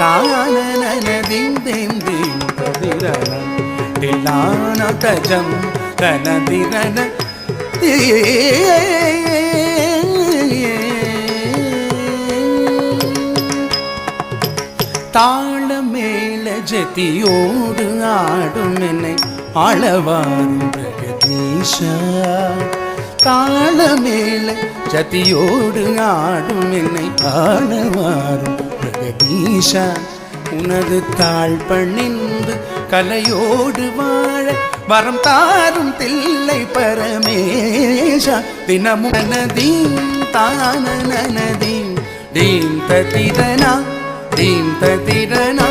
தானனதிம் Thiem Thiem ததிரன தில்லான தஜம் தனதிரன தாள மேல ஜதியோடு ஆடும் என்னை ஆளவாரும் பிரகதீஷா தாள மேல ஜதியோடு ஆடும் என்னை ஆளவாரும் பிரகதீஷா உனது தாழ் பணிந்து கலையோடு வாழ வரம் தாரும் தில்லை பரமேஷா தினமும் நனதீம் தான நனதீம் தீம் ததிரனா தீம் ததிரனா